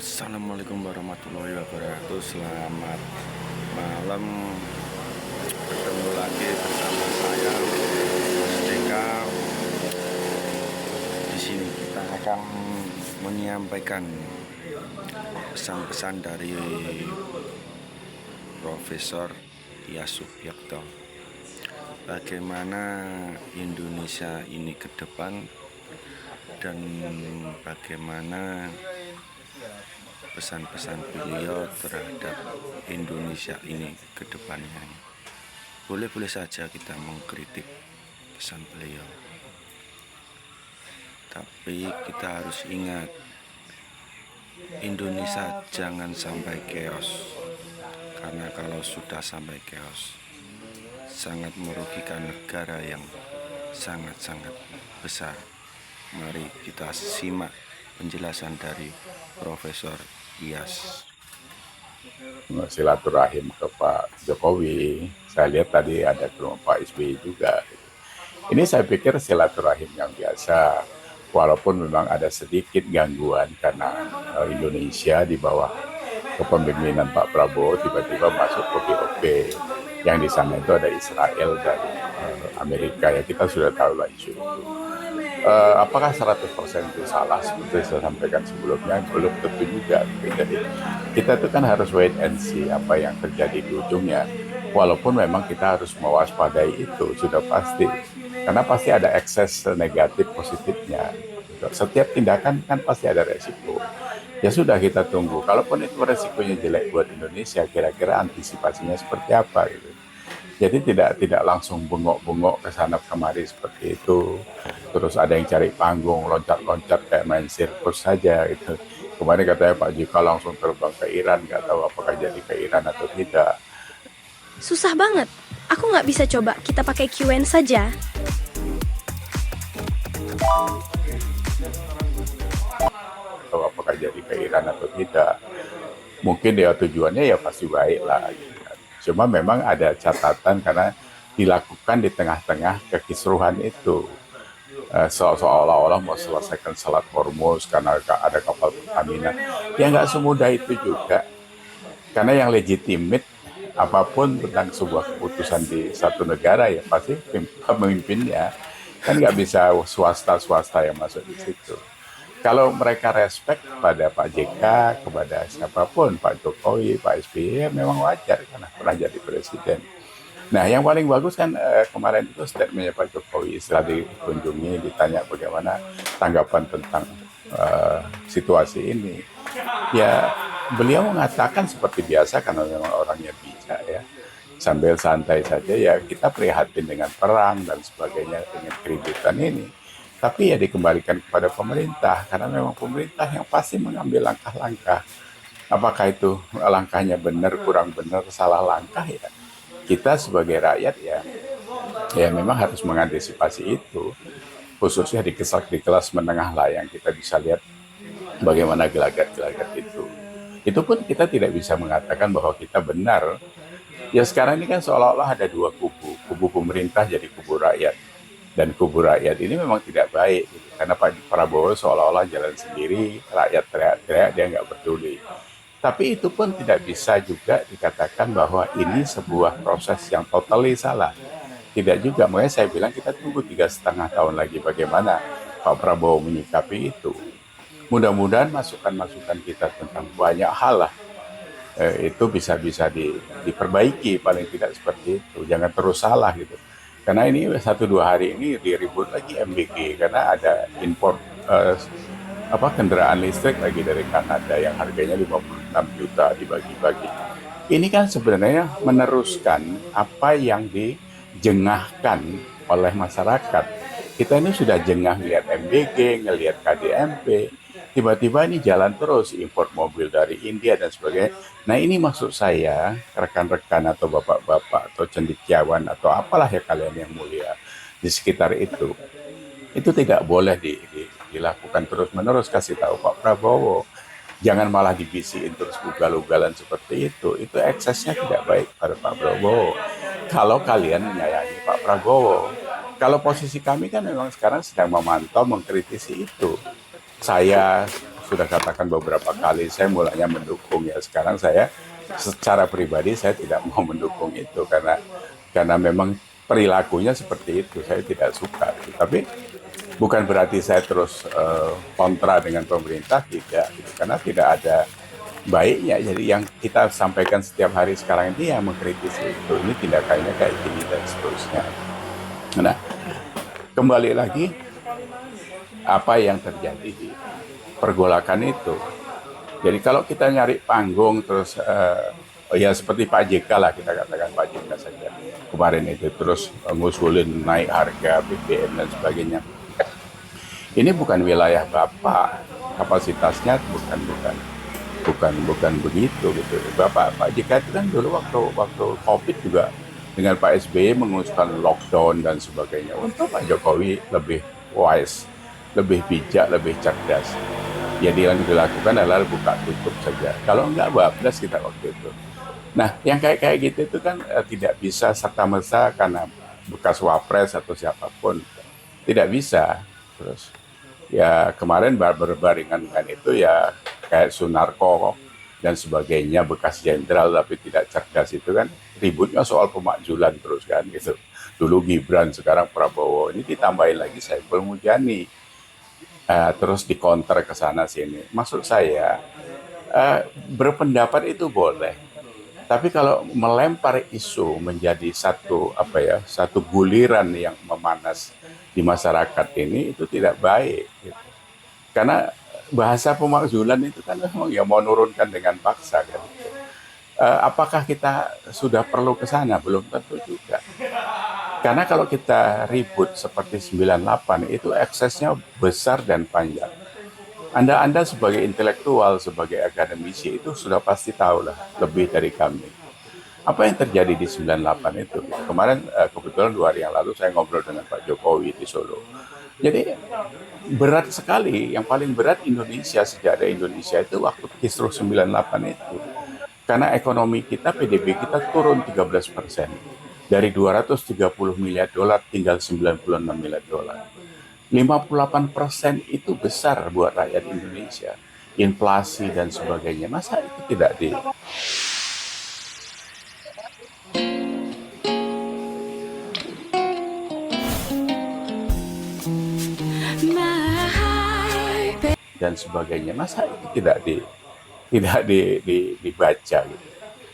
Assalamualaikum warahmatullahi wabarakatuh. Selamat malam. Bertemu lagi bersama saya Mas Deka. Di sini kita akan menyampaikan pesan-pesan dari Profesor Tyas Subyakto. Bagaimana Indonesia ini ke depan dan bagaimana pesan-pesan beliau terhadap Indonesia ini ke depannya. Boleh-boleh saja kita mengkritik pesan beliau, tapi kita harus ingat, Indonesia jangan sampai chaos, karena kalau sudah sampai chaos sangat merugikan negara yang sangat-sangat besar. Mari kita simak penjelasan dari Profesor Tyas. Silaturahim ke Pak Jokowi. Saya lihat tadi ada ke rumah Pak SBY juga. Ini saya pikir silaturahim yang biasa, walaupun memang ada sedikit gangguan karena Indonesia di bawah kepemimpinan Pak Prabowo tiba-tiba masuk ke BOP. Yang di sana itu ada Israel dan Amerika, ya kita sudah tahu lah isu itu. Apakah 100% itu salah seperti saya sampaikan sebelumnya? Belum tentu juga. Jadi kita itu kan harus wait and see apa yang terjadi di ujungnya. Walaupun memang kita harus mewaspadai itu, sudah pasti. Karena pasti ada ekses negatif positifnya. Setiap tindakan kan pasti ada resiko. Ya sudah, kita tunggu. Kalaupun itu resikonya jelek buat Indonesia, kira-kira antisipasinya seperti apa gitu. Jadi tidak langsung bengok-bengok ke sana kemari seperti itu. Terus ada yang cari panggung, loncat-loncat kayak main sirkus saja gitu. Kemarin katanya Pak JK langsung terbang ke Iran, nggak tahu apakah jadi ke Iran atau tidak. Susah banget. Aku nggak bisa coba. Kita pakai QN saja. Tahu apakah jadi ke Iran atau tidak. Mungkin ya tujuannya ya pasti baik lah. Gitu kan. Cuma memang ada catatan karena dilakukan di tengah-tengah kekisruhan itu. Seolah-olah mau selesaikan Selat Hormuz karena ada kapal Pertamina. Ya nggak semudah itu juga. Karena yang legitimate apapun tentang sebuah keputusan di satu negara ya pasti pemimpinnya. Kan nggak bisa swasta-swasta yang masuk di situ. Kalau mereka respect pada Pak JK, kepada siapapun, Pak Jokowi, Pak SBY, ya memang wajar karena pernah jadi presiden. Nah, yang paling bagus kan kemarin itu statementnya Pak Jokowi setelah dikunjungi, ditanya bagaimana tanggapan tentang situasi ini. Ya, beliau mengatakan seperti biasa karena memang orangnya bijak ya. Sambil santai saja ya, kita prihatin dengan perang dan sebagainya, dengan keributan ini. Tapi ya dikembalikan kepada pemerintah, karena memang pemerintah yang pasti mengambil langkah-langkah. Apakah itu langkahnya benar, kurang benar, salah langkah ya. Kita sebagai rakyat ya memang harus mengantisipasi itu. Khususnya di kelas menengah lah yang kita bisa lihat bagaimana gelagat-gelagat itu. Itu pun kita tidak bisa mengatakan bahwa kita benar. Ya sekarang ini kan seolah-olah ada dua kubu. Kubu pemerintah jadi kubu rakyat. Dan kubu rakyat ini memang tidak baik. Gitu. Karena Pak Prabowo seolah-olah jalan sendiri, rakyat teriak-teriak, dia nggak peduli. Tapi itu pun tidak bisa juga dikatakan bahwa ini sebuah proses yang totally salah. Tidak juga, makanya saya bilang kita tunggu 3,5 tahun lagi bagaimana Pak Prabowo menyikapi itu. Mudah-mudahan masukan-masukan kita tentang banyak hal lah itu bisa diperbaiki, paling tidak seperti itu. Jangan terus salah gitu. Karena ini 1-2 hari ini diribut lagi MBG karena ada import kendaraan listrik lagi dari Kanada yang harganya 56 juta dibagi-bagi. Ini kan sebenarnya meneruskan apa yang dijengahkan oleh masyarakat. Kita ini sudah jengah ngelihat MBG, ngelihat KDMP, tiba-tiba ini jalan terus import mobil dari India dan sebagainya. Nah ini maksud saya rekan-rekan atau bapak-bapak atau cendekiawan atau apalah ya kalian yang mulia di sekitar itu tidak boleh dilakukan terus-menerus. Kasih tahu Pak Prabowo, jangan malah dibisikin terus ugal-ugalan seperti itu eksesnya tidak baik pada Pak Prabowo. Kalau kalian menyayangi Pak Prabowo, kalau posisi kami kan memang sekarang sedang memantau, mengkritisi itu. Saya sudah katakan beberapa kali, saya mulanya mendukung ya. Sekarang saya secara pribadi saya tidak mau mendukung itu karena memang perilakunya seperti itu. Saya tidak suka. Tapi bukan berarti saya terus kontra dengan pemerintah, tidak. Gitu. Karena tidak ada baiknya. Jadi yang kita sampaikan setiap hari sekarang ini yang mengkritisi itu, ini tindakannya kayak gini dan seterusnya. Nah, kembali lagi apa yang terjadi di pergolakan itu. Jadi kalau kita nyari panggung terus ya seperti Pak JK lah, kita katakan Pak JK saja kemarin itu terus ngusulin naik harga BBM dan sebagainya. Ini bukan wilayah Bapak, kapasitasnya bukan begitu gitu. Pak JK itu kan dulu waktu COVID juga dengan Pak SBY mengusulkan lockdown dan sebagainya. Untuk Pak Jokowi lebih wise, lebih bijak, lebih cerdas. Jadi yang dilakukan adalah buka tutup saja. Kalau enggak bablas kita waktu itu. Nah, yang kayak gitu itu kan tidak bisa serta-merta karena bekas wapres atau siapapun. Tidak bisa. Terus ya kemarin berbarengan dengan itu ya kayak Sunarko dan sebagainya, bekas jenderal tapi tidak cerdas itu kan ributnya soal pemakzulan terus kan gitu. Dulu Gibran, sekarang Prabowo. Ini ditambahin lagi Saiful Mujani. Terus dikonter ke sana sini. Maksud saya berpendapat itu boleh, tapi kalau melempar isu menjadi satu guliran yang memanas di masyarakat ini itu tidak baik. Gitu. Karena bahasa pemakzulan itu kan memang ya mau nurunkan dengan paksa kan. Apakah kita sudah perlu ke sana? Belum tentu juga. Karena kalau kita ribut seperti 98 itu eksesnya besar dan panjang. Anda sebagai intelektual, sebagai akademisi itu sudah pasti tahu lah lebih dari kami. Apa yang terjadi di 98 itu? Kemarin kebetulan 2 hari yang lalu saya ngobrol dengan Pak Jokowi di Solo. Jadi berat sekali, yang paling berat Indonesia, sejarah Indonesia itu waktu kisruh 98 itu. Karena ekonomi kita, PDB kita turun 13%. Dari 230 miliar dolar tinggal 96 miliar dolar. 58% itu besar buat rakyat Indonesia. Inflasi dan sebagainya. Masa itu tidak di... dan sebagainya. Masa itu tidak dibaca gitu.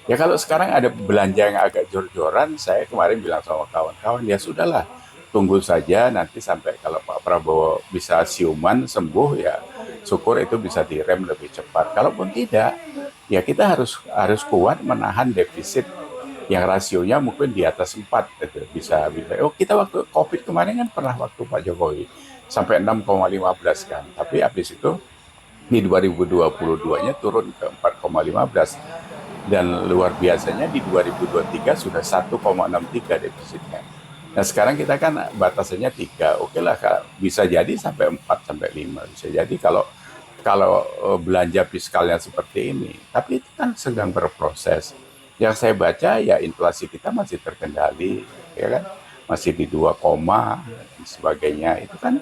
Ya kalau sekarang ada belanja yang agak jor-joran, saya kemarin bilang sama kawan-kawan, ya sudahlah, tunggu saja nanti sampai kalau Pak Prabowo bisa siuman, sembuh, ya syukur itu bisa direm lebih cepat. Kalaupun tidak, ya kita harus kuat menahan defisit yang rasionya mungkin di atas 4. Gitu. Bisa. Oh, kita waktu COVID kemarin kan pernah waktu Pak Jokowi, sampai 6,15 kan. Tapi habis itu di 2022-nya turun ke 4,15. Dan luar biasanya di 2023 sudah 1,63 defisitnya. Nah sekarang kita kan batasannya 3, oke lah bisa jadi sampai 4 sampai 5 bisa jadi kalau belanja fiskalnya seperti ini. Tapi itu kan sedang berproses. Yang saya baca ya inflasi kita masih terkendali, ya kan, masih di 2, dan sebagainya. Itu kan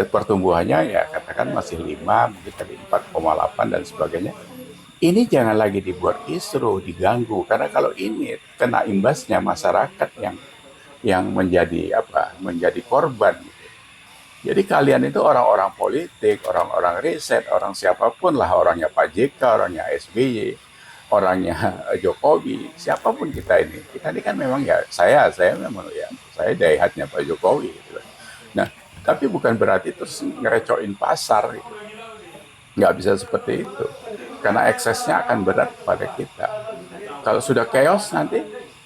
pertumbuhannya ya katakan masih 5, mungkin tadi 4,8 dan sebagainya. Ini jangan lagi dibuat kisruh, diganggu, karena kalau ini kena imbasnya masyarakat yang menjadi korban. Jadi kalian itu orang-orang politik, orang-orang riset, orang siapapun lah, orangnya Pak JK, orangnya SBY, orangnya Jokowi, siapapun kita ini kan memang ya saya memang ya saya daihatnya Pak Jokowi. Gitu. Nah, tapi bukan berarti terus ngerecokin pasar, gitu. Nggak bisa seperti itu. Karena eksesnya akan berat pada kita. Kalau sudah chaos nanti,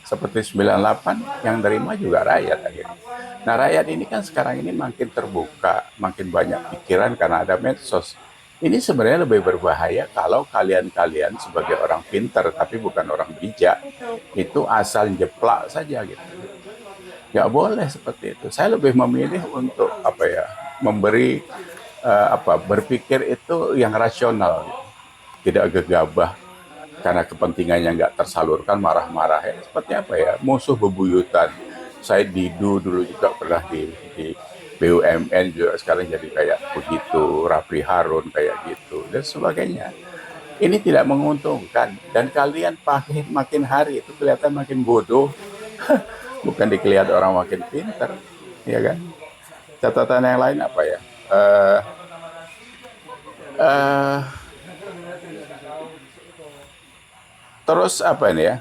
seperti 98, yang terima juga rakyat akhirnya. Nah rakyat ini kan sekarang ini makin terbuka, makin banyak pikiran karena ada medsos. Ini sebenarnya lebih berbahaya kalau kalian sebagai orang pintar, tapi bukan orang bijak, itu asal jeplak saja gitu. Nggak boleh seperti itu. Saya lebih memilih untuk memberi berpikir itu yang rasional, gitu. Tidak gegabah karena kepentingannya nggak tersalurkan, marah-marah seperti musuh bebuyutan. Saya Didu dulu juga pernah BUMN juga sekarang jadi kayak begitu, Rapi Harun kayak gitu dan sebagainya. Ini tidak menguntungkan dan kalian makin hari itu kelihatan makin bodoh, bukan dikelihat orang makin pinter, ya kan? Catatan yang lain apa ya? Eh eh Terus apa ini ya?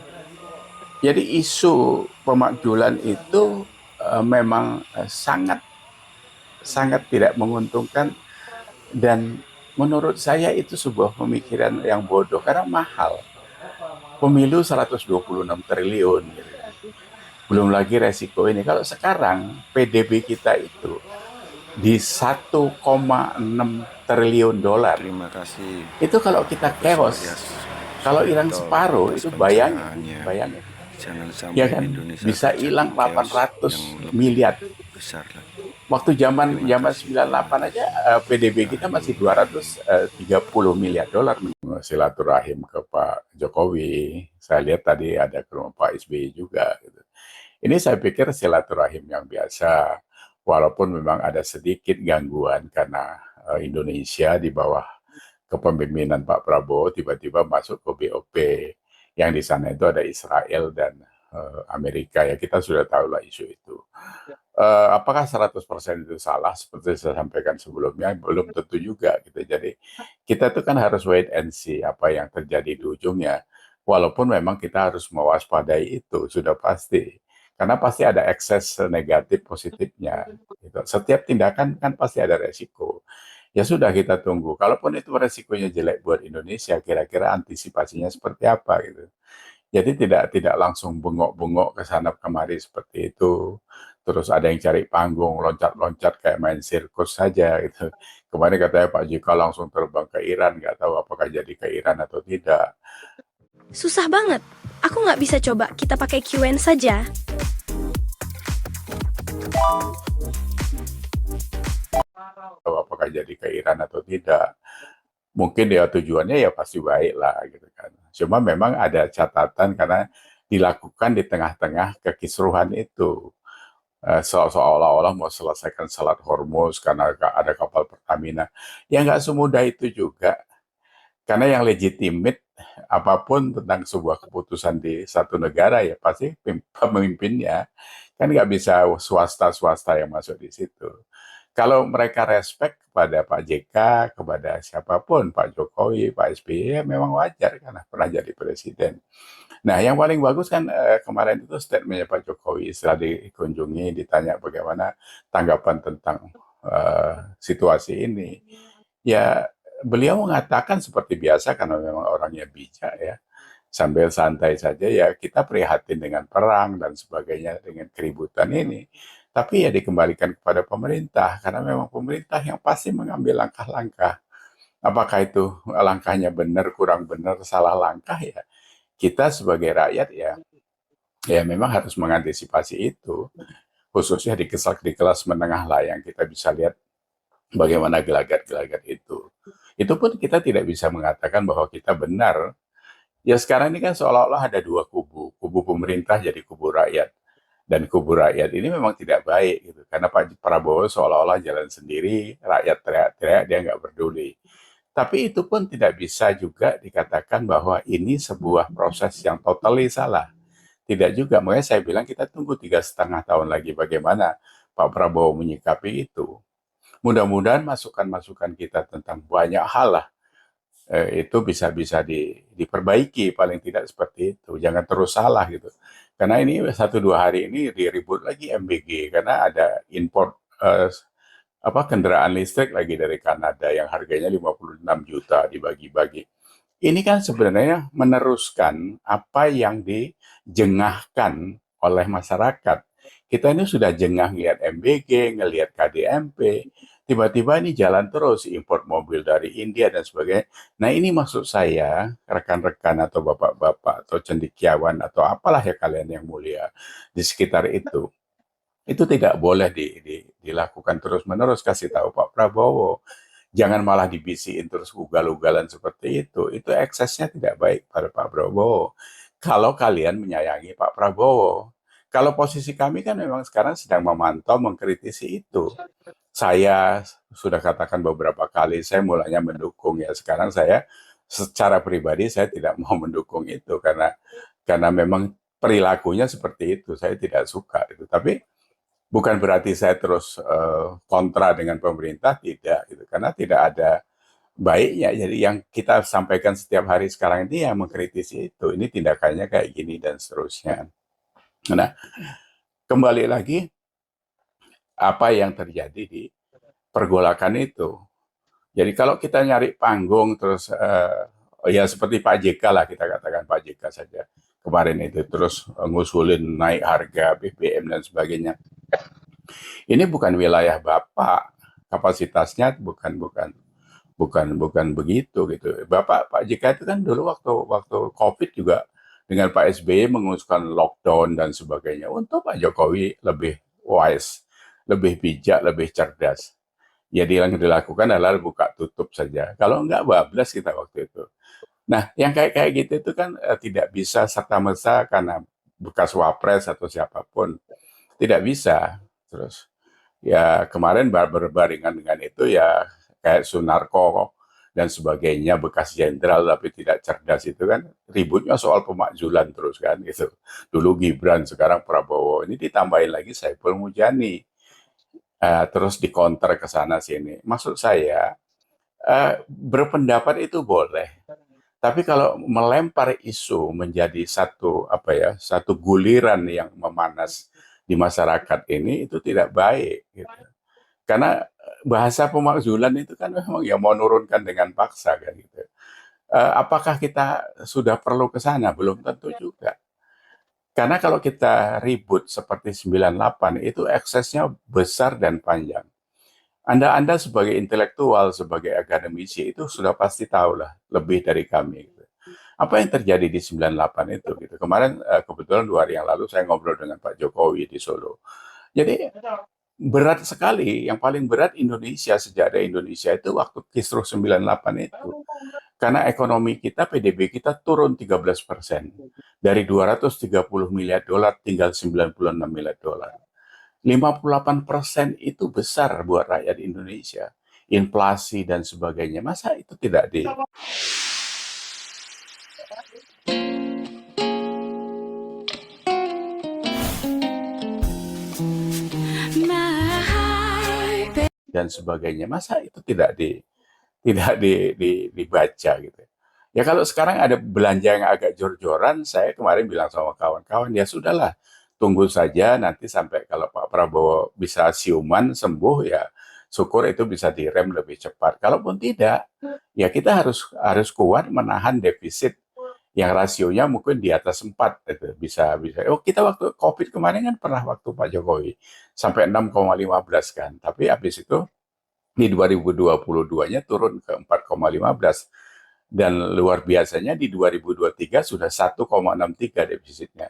Jadi isu pemakzulan itu memang sangat sangat tidak menguntungkan dan menurut saya itu sebuah pemikiran yang bodoh karena mahal. Pemilu 126 triliun gitu kan. Belum lagi resiko ini. Kalau sekarang PDB kita itu di 1,6 triliun dolar. Terima kasih Itu kalau kita Mas chaos, Maryas kalau hilang Suwito separuh atas itu bayangin, pencerahannya. bayangin. Jangan Ya sampai kan Indonesia bisa terjadi hilang chaos yang 800 lebih miliar. besar lagi. Waktu zaman Terima zaman kasih. 98 aja PDB kita masih 230 miliar dolar. Silaturahim ke Pak Jokowi. Saya lihat tadi ada ke rumah Pak SBY juga gitu. Ini saya pikir silaturahim yang biasa. Walaupun memang ada sedikit gangguan karena Indonesia di bawah kepemimpinan Pak Prabowo tiba-tiba masuk ke BOP. Yang di sana itu ada Israel dan Amerika, ya kita sudah tahu lah isu itu. Apakah 100% itu salah seperti saya sampaikan sebelumnya? Belum tentu juga gitu. Jadi kita tuh kan harus wait and see apa yang terjadi di ujungnya. Walaupun memang kita harus mewaspadai itu sudah pasti. Karena pasti ada ekses negatif positifnya. Gitu. Setiap tindakan kan pasti ada resiko. Ya sudah kita tunggu. Kalaupun itu resikonya jelek buat Indonesia, kira-kira antisipasinya seperti apa gitu. Jadi tidak langsung bengok-bengok ke sana kemari seperti itu. Terus ada yang cari panggung, loncat-loncat kayak main sirkus saja gitu. Kemarin katanya Pak JK langsung terbang ke Iran, nggak tahu apakah jadi ke Iran atau tidak. Susah banget. Aku nggak bisa coba kita pakai QN saja. Tahu apakah jadi ke Iran atau tidak. Mungkin ya tujuannya ya pasti baik lah gitu kan. Cuma memang ada catatan karena dilakukan di tengah-tengah kekisruhan itu. Seolah-olah mau selesaikan Selat Hormuz karena ada kapal Pertamina. Ya nggak semudah itu juga. Karena yang legitimate apapun tentang sebuah keputusan di satu negara ya pasti pemimpinnya. Kan nggak bisa swasta-swasta yang masuk di situ. Kalau mereka respect kepada Pak JK, kepada siapapun, Pak Jokowi, Pak SBY, ya memang wajar karena pernah jadi presiden. Nah, yang paling bagus kan kemarin itu statementnya Pak Jokowi setelah dikunjungi, ditanya bagaimana tanggapan tentang situasi ini. Ya, beliau mengatakan seperti biasa karena memang orangnya bijak ya, sambil santai saja ya kita prihatin dengan perang dan sebagainya dengan keributan ini. Tapi ya dikembalikan kepada pemerintah karena memang pemerintah yang pasti mengambil langkah-langkah. Apakah itu langkahnya benar, kurang benar, salah langkah ya. Kita sebagai rakyat ya memang harus mengantisipasi itu. Khususnya di kelas menengah lah yang kita bisa lihat bagaimana gelagat-gelagat itu. Itu pun kita tidak bisa mengatakan bahwa kita benar. Ya sekarang ini kan seolah-olah ada dua kubu. Kubu pemerintah jadi kubu rakyat. Dan kubu rakyat ini memang tidak baik gitu. Karena Pak Prabowo seolah-olah jalan sendiri, rakyat teriak-teriak, dia nggak peduli. Tapi itu pun tidak bisa juga dikatakan bahwa ini sebuah proses yang totally salah. Tidak juga, makanya saya bilang kita tunggu 3,5 tahun lagi bagaimana Pak Prabowo menyikapi itu. Mudah-mudahan masukan-masukan kita tentang banyak hal lah itu bisa diperbaiki paling tidak seperti itu. Jangan terus salah gitu. Karena ini 1-2 hari ini diribut lagi MBG karena ada import kendaraan listrik lagi dari Kanada yang harganya 56 juta dibagi-bagi. Ini kan sebenarnya meneruskan apa yang dijengahkan oleh masyarakat. Kita ini sudah jengah ngelihat MBG, ngelihat KDMP, tiba-tiba ini jalan terus import mobil dari India dan sebagainya. Nah ini maksud saya, rekan-rekan atau bapak-bapak atau cendekiawan atau apalah ya kalian yang mulia di sekitar itu tidak boleh dilakukan terus-menerus. Kasih tahu Pak Prabowo, jangan malah dibisikin terus ugal-ugalan seperti itu. Itu eksesnya tidak baik pada Pak Prabowo. Kalau kalian menyayangi Pak Prabowo, Kalau posisi kami kan memang sekarang sedang memantau, mengkritisi itu. Saya sudah katakan beberapa kali, saya mulanya mendukung ya. Sekarang saya secara pribadi saya tidak mau mendukung itu karena memang perilakunya seperti itu. Saya tidak suka itu. Tapi bukan berarti saya terus kontra dengan pemerintah, tidak gitu. Karena tidak ada baiknya. Jadi yang kita sampaikan setiap hari sekarang ini yang mengkritisi itu. Ini tindakannya kayak gini dan seterusnya. Nah, kembali lagi apa yang terjadi di pergolakan itu. Jadi kalau kita nyari panggung terus ya seperti Pak JK lah, kita katakan Pak JK saja kemarin itu terus ngusulin naik harga BBM dan sebagainya. Ini bukan wilayah Bapak, kapasitasnya bukan begitu gitu. Pak JK itu kan dulu waktu COVID juga dengan Pak SBY mengusulkan lockdown dan sebagainya. Untuk Pak Jokowi lebih wise, lebih bijak, lebih cerdas. Jadi yang dilakukan adalah buka tutup saja. Kalau enggak bablas kita waktu itu. Nah, yang kayak gitu itu kan tidak bisa serta-merta karena bekas wapres atau siapapun. Tidak bisa. Terus ya kemarin berbarengan dengan itu ya kayak Sunarko dan sebagainya bekas jenderal tapi tidak cerdas itu kan ributnya soal pemakzulan terus kan gitu. Dulu Gibran, sekarang Prabowo. Ini ditambahin lagi Saiful Mujani. Terus dikonter ke sana sini. Maksud saya berpendapat itu boleh, tapi kalau melempar isu menjadi satu guliran yang memanas di masyarakat ini itu tidak baik. Gitu. Karena bahasa pemakzulan itu kan memang ya mau nurunkan dengan paksa kan gitu. Apakah kita sudah perlu ke sana? Belum tentu juga. Karena kalau kita ribut seperti 98 itu eksesnya besar dan panjang. Anda sebagai intelektual, sebagai akademisi itu sudah pasti tahu lah lebih dari kami. Gitu. Apa yang terjadi di 98 itu? Gitu. Kemarin kebetulan 2 hari yang lalu saya ngobrol dengan Pak Jokowi di Solo. Jadi berat sekali. Yang paling berat Indonesia, sejarah Indonesia itu waktu kisruh 98 itu. Karena ekonomi kita, PDB kita turun 13%. Dari 230 miliar dolar tinggal 96 miliar dolar. 58% itu besar buat rakyat Indonesia. Inflasi dan sebagainya. Masa itu tidak di... dan sebagainya. Masa itu dibaca gitu. Ya kalau sekarang ada belanja yang agak jor-joran, saya kemarin bilang sama kawan-kawan, ya sudahlah, tunggu saja nanti sampai kalau Pak Prabowo bisa siuman sembuh ya syukur itu bisa direm lebih cepat. Kalaupun tidak, ya kita harus kuat menahan defisit yang rasionya mungkin di atas 4 itu bisa. Oh, kita waktu Covid kemarin kan pernah waktu Pak Jokowi sampai 6,15 kan. Tapi habis itu di 2022-nya turun ke 4,15 dan luar biasanya di 2023 sudah 1,63 defisitnya.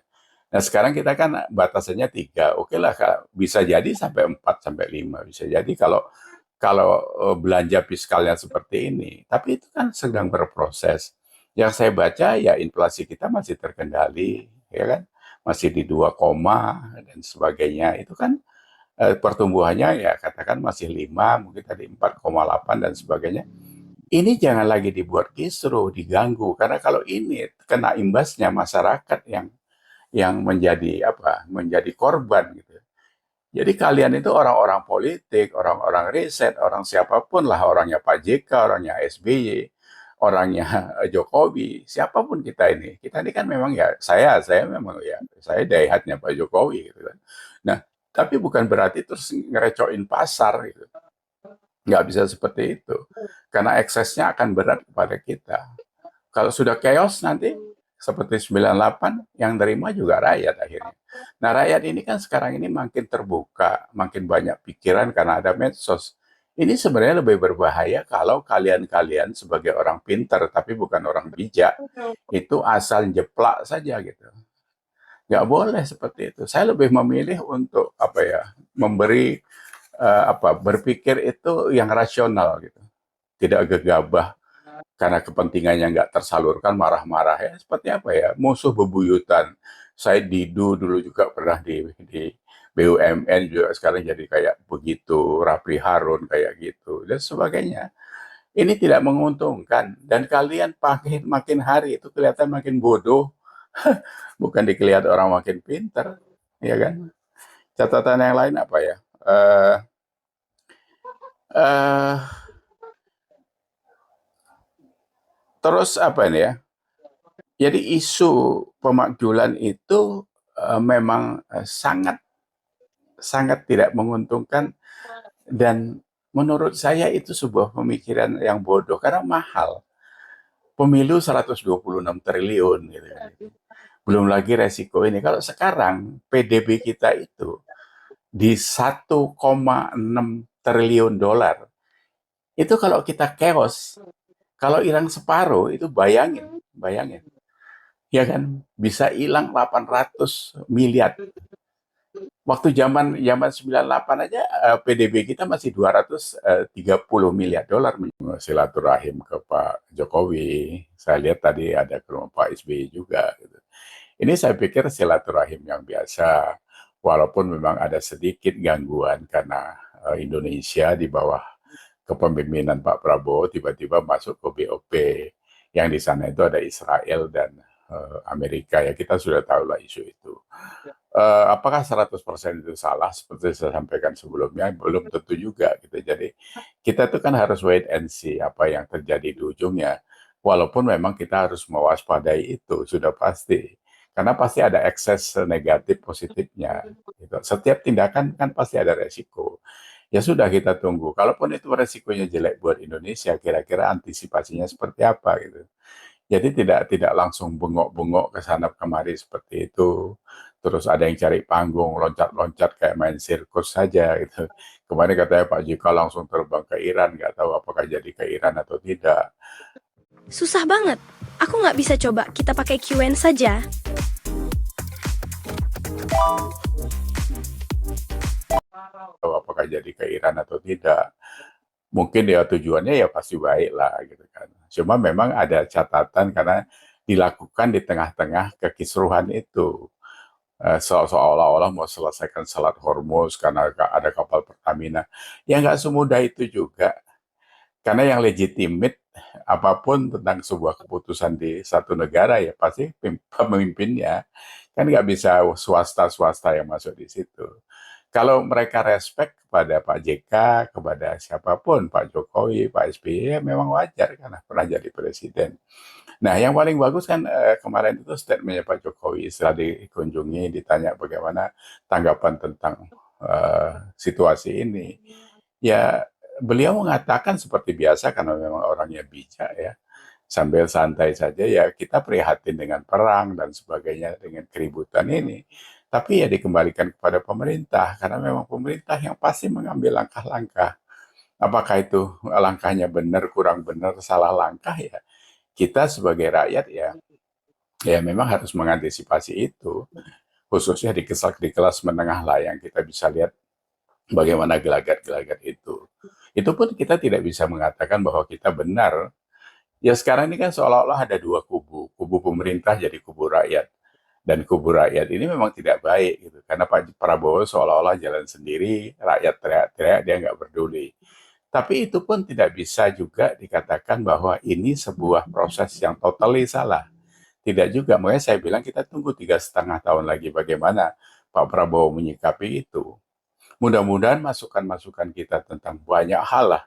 Nah, sekarang kita kan batasannya 3. Oke lah, bisa jadi sampai 4 sampai 5 bisa jadi kalau belanja fiskalnya seperti ini. Tapi itu kan sedang berproses. Yang saya baca ya inflasi kita masih terkendali, ya kan? Masih di 2, dan sebagainya. Itu kan pertumbuhannya ya katakan masih 5, mungkin tadi 4,8 dan sebagainya. Ini jangan lagi dibuat kisruh, diganggu karena kalau ini kena imbasnya masyarakat yang menjadi korban gitu. Jadi kalian itu orang-orang politik, orang-orang riset, orang siapapun lah, orangnya Pak JK, orangnya SBY, orangnya Jokowi, siapapun kita ini kan memang ya saya memang ya saya daihatnya Pak Jokowi gitu kan. Nah, tapi bukan berarti terus ngerecoin pasar gitu. Nggak bisa seperti itu. Karena eksesnya akan berat kepada kita. Kalau sudah chaos nanti seperti 98 yang terima juga rakyat akhirnya. Nah, rakyat ini kan sekarang ini makin terbuka, makin banyak pikiran karena ada medsos. Ini sebenarnya lebih berbahaya kalau kalian sebagai orang pintar tapi bukan orang bijak, itu asal jeplak saja gitu. Nggak boleh seperti itu. Saya lebih memilih untuk memberi berpikir itu yang rasional gitu, tidak gegabah karena kepentingannya nggak tersalurkan marah-marah ya seperti musuh bebuyutan Saya Didu dulu juga pernah di BUMN juga sekarang jadi kayak begitu, Rapli Harun kayak gitu dan sebagainya. Ini tidak menguntungkan dan kalian makin hari itu kelihatan makin bodoh, bukan dikelihat orang makin pinter, ya kan? Catatan yang lain apa ya? Eh eh Terus apa ini ya? Jadi isu pemakzulan itu memang sangat sangat tidak menguntungkan dan menurut saya itu sebuah pemikiran yang bodoh karena mahal. Pemilu 126 triliun gitu kan. Belum lagi resiko ini. Kalau sekarang PDB kita itu di 1,6 triliun dolar. Itu kalau kita chaos, kalau hilang separuh itu bayangin, bayangin. Ya kan bisa hilang 800 miliar. Waktu zaman zaman 98 aja PDB kita masih 230 miliar dolar. Silaturahim ke Pak Jokowi. Saya lihat tadi ada ke rumah Pak SBY juga gitu. Ini saya pikir silaturahim yang biasa, walaupun memang ada sedikit gangguan karena Indonesia di bawah kepemimpinan Pak Prabowo tiba-tiba masuk ke BOP. Yang di sana itu ada Israel dan Amerika ya kita sudah tahu lah isu itu. Apakah 100% itu salah seperti saya sampaikan sebelumnya? Belum tentu juga gitu. Jadi kita tuh kan harus wait and see apa yang terjadi di ujungnya. Walaupun memang kita harus mewaspadai itu sudah pasti. Karena pasti ada ekses negatif positifnya. Gitu. Setiap tindakan kan pasti ada resiko. Ya sudah kita tunggu. Kalaupun itu resikonya jelek buat Indonesia, kira-kira antisipasinya seperti apa gitu. Jadi tidak langsung bengok-bengok ke sana kemari seperti itu. Terus ada yang cari panggung, loncat-loncat kayak main sirkus saja gitu. Kemarin katanya Pak JK langsung terbang ke Iran, nggak tahu apakah jadi ke Iran atau tidak. Susah banget. Aku nggak bisa coba kita pakai QN saja. Tahu apakah jadi ke Iran atau tidak. Mungkin ya tujuannya ya pasti baik lah gitu kan. Cuma memang ada catatan karena dilakukan di tengah-tengah kekisruhan itu. Seolah-olah mau selesaikan Selat Hormuz karena ada kapal Pertamina. Ya nggak semudah itu juga. Karena yang legitimate apapun tentang sebuah keputusan di satu negara ya pasti pemimpinnya. Kan nggak bisa swasta-swasta yang masuk di situ. Kalau mereka respect kepada Pak JK, kepada siapapun, Pak Jokowi, Pak SBY, ya memang wajar karena pernah jadi presiden. Nah, yang paling bagus kan kemarin itu statementnya Pak Jokowi setelah dikunjungi, ditanya bagaimana tanggapan tentang situasi ini. Ya, beliau mengatakan seperti biasa karena memang orangnya bijak ya, sambil santai saja ya kita prihatin dengan perang dan sebagainya dengan keributan ini. Tapi ya dikembalikan kepada pemerintah karena memang pemerintah yang pasti mengambil langkah-langkah. Apakah itu langkahnya benar, kurang benar, salah langkah ya. Kita sebagai rakyat ya memang harus mengantisipasi itu. Khususnya di kelas menengah lah yang kita bisa lihat bagaimana gelagat-gelagat itu. Itu pun kita tidak bisa mengatakan bahwa kita benar. Ya sekarang ini kan seolah-olah ada dua kubu. Kubu pemerintah jadi kubu rakyat. Dan kubu rakyat ini memang tidak baik gitu. Karena Pak Prabowo seolah-olah jalan sendiri, rakyat teriak-teriak, dia nggak peduli. Tapi itu pun tidak bisa juga dikatakan bahwa ini sebuah proses yang totally salah. Tidak juga, makanya saya bilang kita tunggu 3,5 tahun lagi bagaimana Pak Prabowo menyikapi itu. Mudah-mudahan masukan-masukan kita tentang banyak hal lah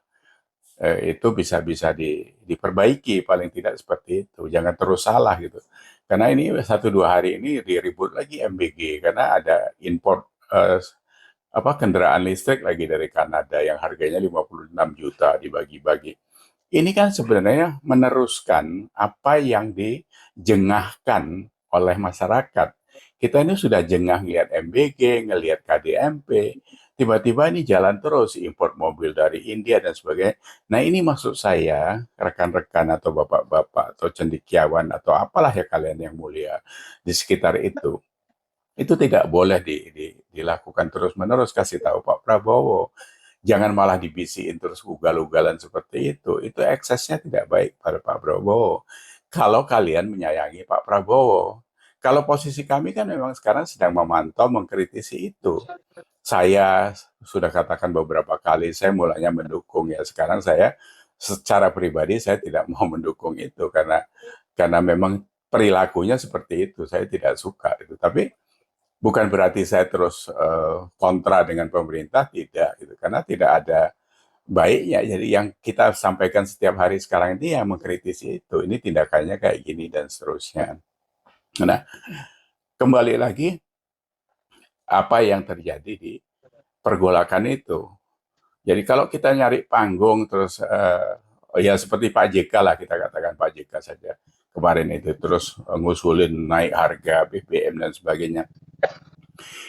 itu bisa diperbaiki paling tidak seperti itu. Jangan terus salah gitu. Karena ini 1-2 hari ini diribut lagi MBG karena ada import kendaraan listrik lagi dari Kanada yang harganya 56 juta dibagi-bagi. Ini kan sebenarnya meneruskan apa yang dijengahkan oleh masyarakat. Kita ini sudah jengah ngelihat MBG, ngelihat KDMP, tiba-tiba ini jalan terus import mobil dari India dan sebagainya. Nah ini maksud saya, rekan-rekan atau bapak-bapak atau cendekiawan atau apalah ya kalian yang mulia di sekitar itu tidak boleh dilakukan terus-menerus. Kasih tahu Pak Prabowo, jangan malah dibisikin terus ugal-ugalan seperti itu. Itu eksesnya tidak baik pada Pak Prabowo. Kalau kalian menyayangi Pak Prabowo, kalau posisi kami kan memang sekarang sedang memantau, mengkritisi itu. Saya sudah katakan beberapa kali, saya mulanya mendukung ya. Sekarang saya secara pribadi saya tidak mau mendukung itu karena memang perilakunya seperti itu. Saya tidak suka itu. Tapi bukan berarti saya terus kontra dengan pemerintah, tidak gitu. Karena tidak ada baiknya. Jadi yang kita sampaikan setiap hari sekarang ini yang mengkritisi itu. Ini tindakannya kayak gini dan seterusnya. Nah, kembali lagi apa yang terjadi di pergolakan itu. Jadi kalau kita nyari panggung terus ya seperti Pak JK lah, kita katakan Pak JK saja kemarin itu terus ngusulin naik harga BBM dan sebagainya.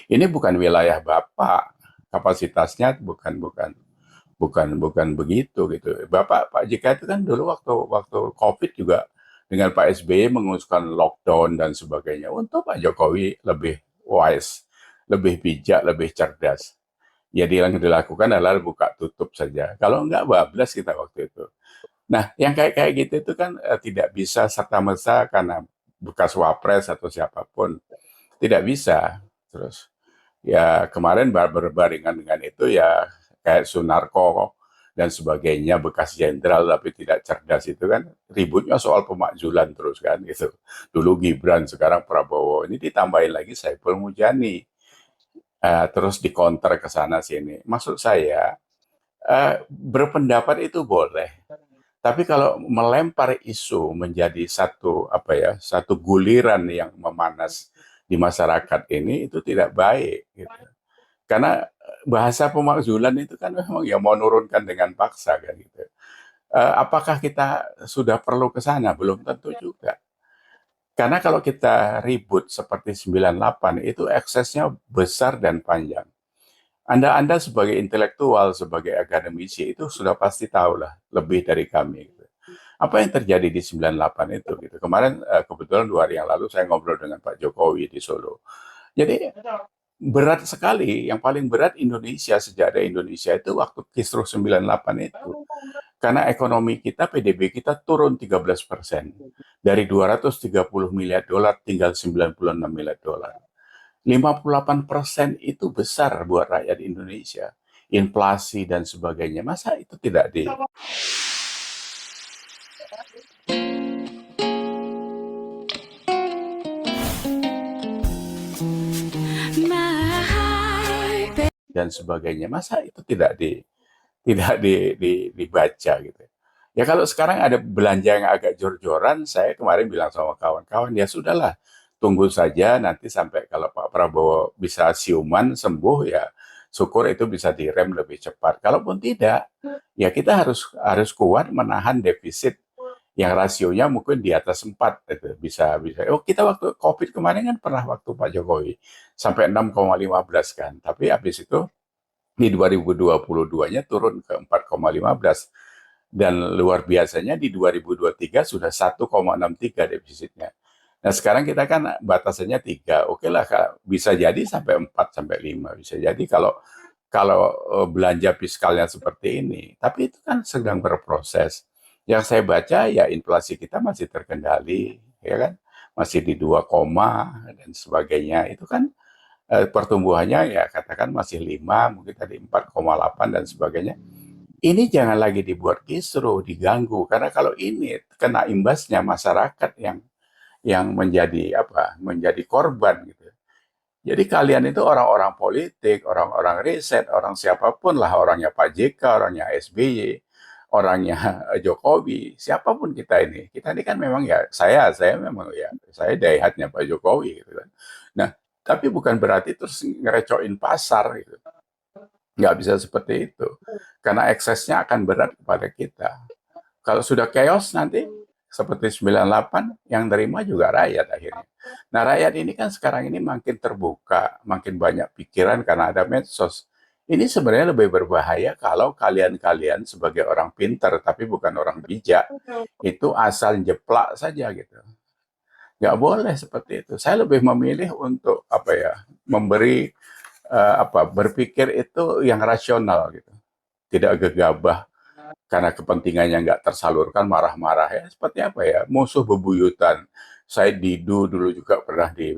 Ini bukan wilayah Bapak, kapasitasnya bukan begitu gitu. Pak JK itu kan dulu waktu COVID juga dengan Pak SBY mengusulkan lockdown dan sebagainya. Untuk Pak Jokowi lebih wise, lebih bijak, lebih cerdas. Ya yang dilakukan adalah buka tutup saja. Kalau enggak bablas kita waktu itu. Nah, yang kayak gitu itu kan tidak bisa serta-merta karena bekas wapres atau siapapun. Tidak bisa. Terus ya kemarin berbarengan dengan itu ya kayak Sunarko dan sebagainya, bekas jenderal tapi tidak cerdas itu kan ributnya soal pemakzulan terus kan gitu. Dulu Gibran, sekarang Prabowo. Ini ditambahin lagi Saiful Mujani. Terus dikonter ke sana sini. Maksud saya berpendapat itu boleh, tapi kalau melempar isu menjadi satu guliran yang memanas di masyarakat ini itu tidak baik. Gitu. Karena bahasa pemakzulan itu kan memang ya mau nurunkan dengan paksa kan gitu. Apakah kita sudah perlu ke sana? Belum tentu juga. Karena kalau kita ribut seperti 98 itu eksesnya besar dan panjang. Anda sebagai intelektual, sebagai akademisi itu sudah pasti tahu lah lebih dari kami. Gitu. Apa yang terjadi di 98 itu? Gitu. Kemarin kebetulan 2 hari yang lalu saya ngobrol dengan Pak Jokowi di Solo. Jadi berat sekali, yang paling berat Indonesia, sejarah Indonesia itu waktu Kisruh 98 itu. Karena ekonomi kita, PDB kita turun 13%. Dari 230 miliar dolar tinggal 96 miliar dolar. 58% itu besar buat rakyat Indonesia. Inflasi dan sebagainya. Masa itu tidak di... dan sebagainya. Masa itu tidak dibaca gitu. Ya kalau sekarang ada belanja yang agak jor-joran, saya kemarin bilang sama kawan-kawan, ya sudahlah, tunggu saja nanti sampai kalau Pak Prabowo bisa siuman sembuh ya syukur itu bisa direm lebih cepat. Kalaupun tidak, ya kita harus kuat menahan defisit yang rasionya mungkin di atas 4 itu bisa. Oh, kita waktu Covid kemarin kan pernah waktu Pak Jokowi sampai 6,15 kan. Tapi habis itu di 2022-nya turun ke 4,15 dan luar biasanya di 2023 sudah 1,63 defisitnya. Nah, sekarang kita kan batasannya 3. Oke lah, bisa jadi sampai 4 sampai 5 bisa jadi kalau belanja fiskalnya seperti ini. Tapi itu kan sedang berproses. Yang saya baca ya inflasi kita masih terkendali, ya kan? Masih di 2, dan sebagainya. Itu kan pertumbuhannya ya katakan masih 5, mungkin tadi 4,8 dan sebagainya. Ini jangan lagi dibuat kisruh, diganggu karena kalau ini kena imbasnya masyarakat yang menjadi korban gitu. Jadi kalian itu orang-orang politik, orang-orang riset, orang siapapun lah, orangnya Pak JK, orangnya SBY, orangnya Jokowi, siapapun kita ini kan memang ya saya memang ya saya daihatnya Pak Jokowi gitu kan. Nah, tapi bukan berarti terus ngerecoin pasar gitu. Nggak bisa seperti itu. Karena eksesnya akan berat kepada kita. Kalau sudah chaos nanti, seperti 98, yang terima juga rakyat akhirnya. Nah, rakyat ini kan sekarang ini makin terbuka, makin banyak pikiran karena ada medsos. Ini sebenarnya lebih berbahaya kalau kalian-kalian sebagai orang pintar, tapi bukan orang bijak, itu asal jeplak saja gitu. Nggak boleh seperti itu. Saya lebih memilih untuk memberi berpikir itu yang rasional gitu, tidak gegabah karena kepentingannya nggak tersalurkan marah-marah ya seperti musuh bebuyutan Saya Didu dulu juga pernah di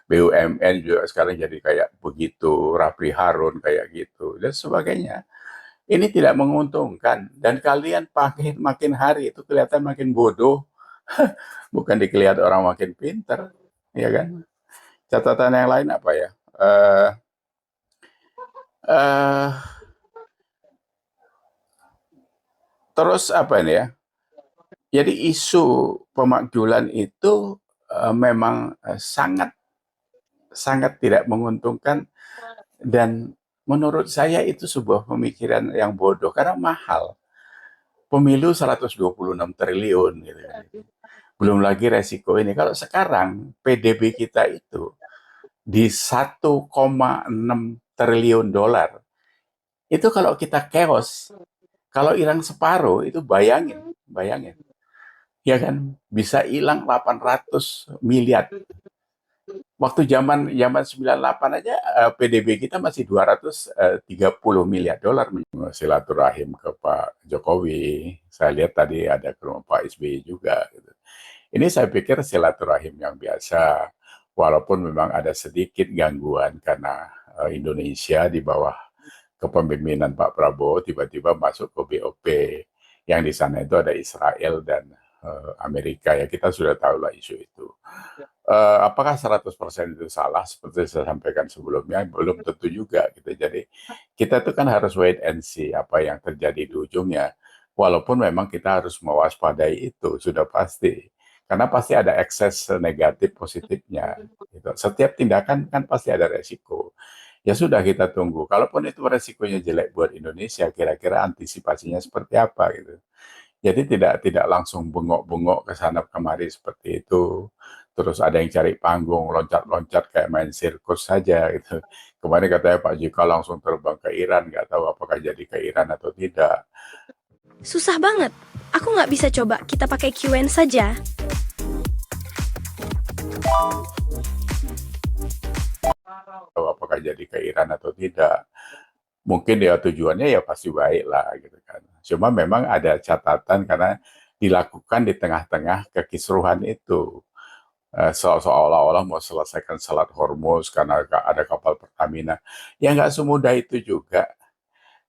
BUMN juga sekarang jadi kayak begitu, Rapli Harun kayak gitu dan sebagainya. Ini tidak menguntungkan dan kalian makin hari itu kelihatan makin bodoh, bukan dikelihat orang makin pinter, ya kan? Catatan yang lain apa ya? Eh eh Terus apa ini ya? Jadi isu pemakzulan itu memang sangat sangat tidak menguntungkan dan menurut saya itu sebuah pemikiran yang bodoh karena mahal. Pemilu 126 triliun gitu kan. Belum lagi resiko ini. Kalau sekarang PDB kita itu di 1,6 triliun dolar. Itu kalau kita chaos, kalau hilang separuh itu bayangin, bayangin. Ya kan bisa hilang 800 miliar. Waktu zaman zaman 98 aja PDB kita masih 230 miliar dolar. Silaturahim ke Pak Jokowi. Saya lihat tadi ada ke rumah Pak SBY juga. Gitu. Ini saya pikir silaturahim yang biasa. Walaupun memang ada sedikit gangguan karena Indonesia di bawah kepemimpinan Pak Prabowo tiba-tiba masuk ke BOP. Yang di sana itu ada Israel dan Amerika ya kita sudah tahu lah isu itu. Apakah 100% itu salah seperti saya sampaikan sebelumnya? Belum tentu juga gitu. Jadi kita tuh kan harus wait and see apa yang terjadi di ujungnya. Walaupun memang kita harus mewaspadai itu sudah pasti. Karena pasti ada ekses negatif positifnya. Gitu. Setiap tindakan kan pasti ada resiko. Ya sudah kita tunggu. Kalaupun itu resikonya jelek buat Indonesia, kira-kira antisipasinya seperti apa gitu. Jadi tidak langsung bengok-bengok ke sana kemari seperti itu. Terus ada yang cari panggung, loncat-loncat kayak main sirkus saja gitu. Kemarin katanya Pak JK langsung terbang ke Iran, nggak tahu apakah jadi ke Iran atau tidak. Susah banget. Aku nggak bisa coba kita pakai QN saja. Tahu apakah jadi ke Iran atau tidak. Mungkin ya tujuannya ya pasti baik lah gitu kan. Cuma memang ada catatan karena dilakukan di tengah-tengah kekisruhan itu. Seolah-olah mau selesaikan Selat Hormuz karena ada kapal Pertamina. Ya nggak semudah itu juga.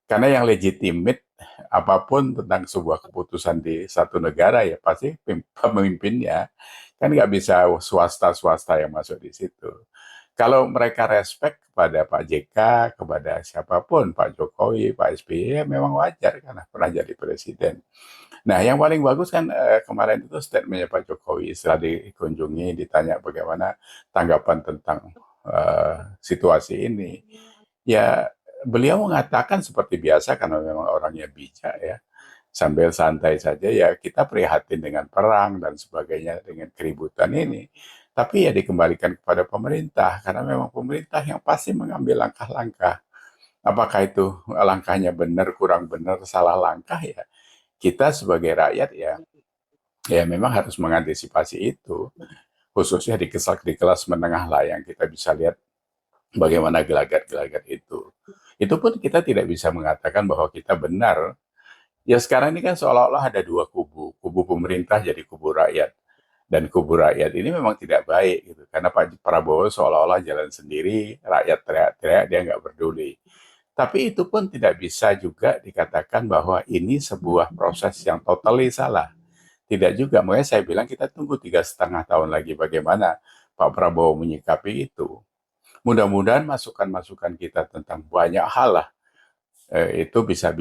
Karena yang legitimate apapun tentang sebuah keputusan di satu negara ya pasti pemimpinnya. Kan nggak bisa swasta-swasta yang masuk di situ. Kalau mereka respect kepada Pak JK, kepada siapapun, Pak Jokowi, Pak SBY, ya memang wajar karena pernah jadi presiden. Nah, yang paling bagus kan kemarin itu statementnya Pak Jokowi setelah dikunjungi, ditanya bagaimana tanggapan tentang situasi ini. Ya, beliau mengatakan seperti biasa karena memang orangnya bijak ya, sambil santai saja ya kita prihatin dengan perang dan sebagainya dengan keributan ini. Tapi ya dikembalikan kepada pemerintah karena memang pemerintah yang pasti mengambil langkah-langkah. Apakah itu langkahnya benar, kurang benar, salah langkah ya. Kita sebagai rakyat ya memang harus mengantisipasi itu. Khususnya di kelas menengah lah yang kita bisa lihat bagaimana gelagat-gelagat itu. Itu pun kita tidak bisa mengatakan bahwa kita benar. Ya sekarang ini kan seolah-olah ada dua kubu. Kubu pemerintah jadi kubu rakyat. Dan kubu rakyat ini memang tidak baik gitu. Karena Pak Prabowo seolah-olah jalan sendiri, rakyat teriak-teriak, dia nggak peduli. Tapi itu pun tidak bisa juga dikatakan bahwa ini sebuah proses yang totally salah. Tidak juga, makanya saya bilang kita tunggu 3,5 tahun lagi bagaimana Pak Prabowo menyikapi itu. Mudah-mudahan masukan-masukan kita tentang banyak hal lah itu bisa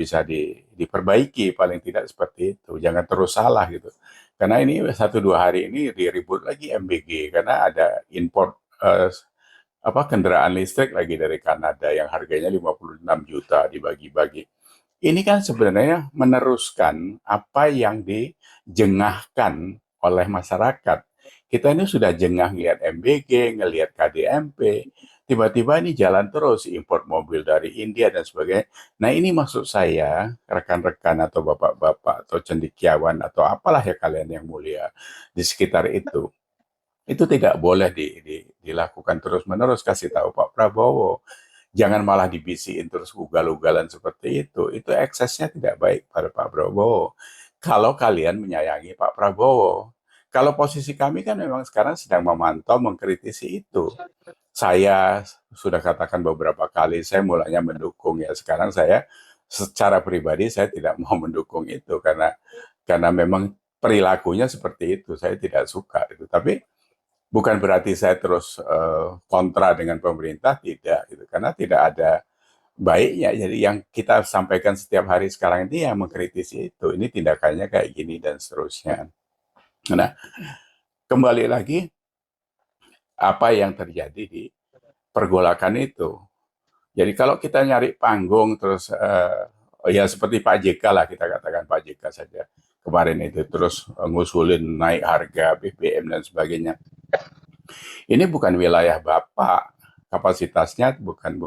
diperbaiki paling tidak seperti itu. Jangan terus salah gitu. Karena ini 1-2 hari ini diribut lagi MBG karena ada import kendaraan listrik lagi dari Kanada yang harganya 56 juta dibagi-bagi. Ini kan sebenarnya meneruskan apa yang dijengahkan oleh masyarakat. Kita ini sudah jengah ngelihat MBG, ngelihat KDMP, tiba-tiba ini jalan terus import mobil dari India dan sebagainya. Nah ini maksud saya rekan-rekan atau bapak-bapak atau cendekiawan atau apalah ya kalian yang mulia di sekitar itu tidak boleh dilakukan terus-menerus. Kasih tahu Pak Prabowo, jangan malah dibisikin terus ugal-ugalan seperti itu. Itu eksesnya tidak baik pada Pak Prabowo. Kalau kalian menyayangi Pak Prabowo, Kalau posisi kami kan memang sekarang sedang memantau, mengkritisi itu. Saya sudah katakan beberapa kali, saya mulanya mendukung ya. Sekarang saya secara pribadi saya tidak mau mendukung itu karena memang perilakunya seperti itu. Saya tidak suka itu. Tapi bukan berarti saya terus kontra dengan pemerintah, tidak gitu. Karena tidak ada baiknya. Jadi yang kita sampaikan setiap hari sekarang ini yang mengkritisi itu. Ini tindakannya kayak gini dan seterusnya. Nah, kembali lagi apa yang terjadi di pergolakan itu. Jadi kalau kita nyari panggung terus ya seperti Pak JK lah, kita katakan Pak JK saja kemarin itu terus ngusulin naik harga BBM dan sebagainya. Ini bukan wilayah Bapak, kapasitasnya bukan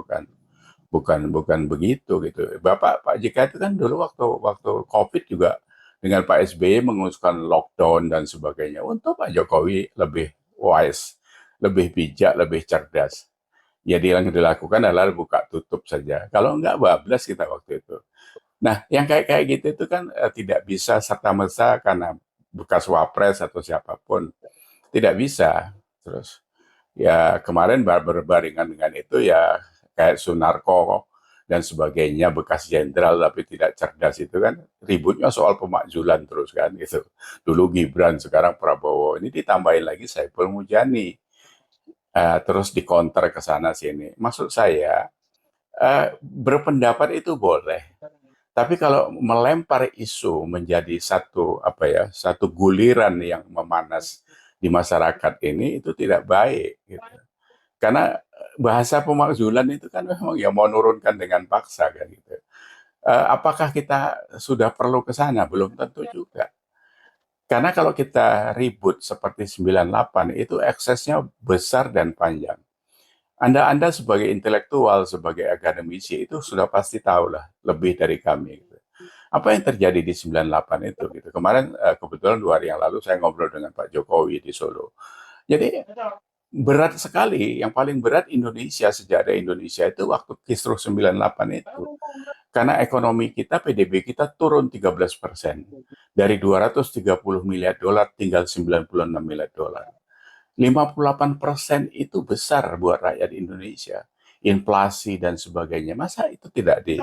begitu gitu. Bapak Pak JK itu kan dulu waktu COVID juga dengan Pak SBY mengusulkan lockdown dan sebagainya. Untuk Pak Jokowi lebih wise, lebih bijak, lebih cerdas. Jadi yang dilakukan adalah buka tutup saja. Kalau enggak bablas kita waktu itu. Nah, yang kayak gitu itu kan tidak bisa serta-merta karena bekas wapres atau siapapun. Tidak bisa. Terus ya kemarin berbarengan dengan itu ya kayak Sunarko dan sebagainya, bekas jenderal tapi tidak cerdas itu kan ributnya soal pemakzulan terus kan gitu. Dulu Gibran, sekarang Prabowo. Ini ditambahin lagi Saiful Mujani. Terus dikonter ke sana sini. Maksud saya berpendapat itu boleh, tapi kalau melempar isu menjadi satu guliran yang memanas di masyarakat ini itu tidak baik gitu. Karena bahasa pemakzulan itu kan memang ya mau nurunkan dengan paksa kan gitu. Apakah kita sudah perlu ke sana? Belum tentu juga. Karena kalau kita ribut seperti 98 itu eksesnya besar dan panjang. Anda sebagai intelektual, sebagai akademisi itu sudah pasti tahu lah lebih dari kami. Gitu. Apa yang terjadi di 98 itu? Gitu. Kemarin kebetulan 2 hari yang lalu saya ngobrol dengan Pak Jokowi di Solo. Jadi berat sekali. Yang paling berat Indonesia, sejarah Indonesia itu waktu kisruh 98 itu. Karena ekonomi kita, PDB kita turun 13%. Dari 230 miliar dolar tinggal 96 miliar dolar. 58% itu besar buat rakyat Indonesia. Inflasi dan sebagainya. Masa itu tidak di...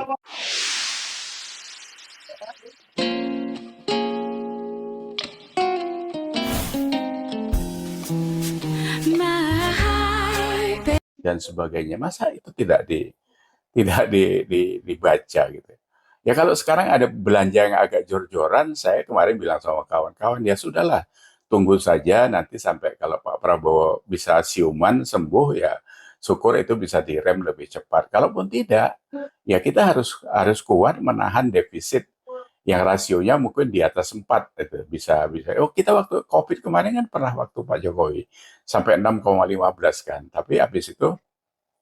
dan sebagainya. Masa itu dibaca gitu. Ya kalau sekarang ada belanja yang agak jor-joran, saya kemarin bilang sama kawan-kawan, ya sudahlah, tunggu saja nanti sampai kalau Pak Prabowo bisa siuman sembuh ya syukur itu bisa direm lebih cepat. Kalaupun tidak, ya kita harus kuat menahan defisit yang rasionya mungkin di atas 4 itu bisa. Oh, kita waktu Covid kemarin kan pernah waktu Pak Jokowi sampai 6,15 kan. Tapi habis itu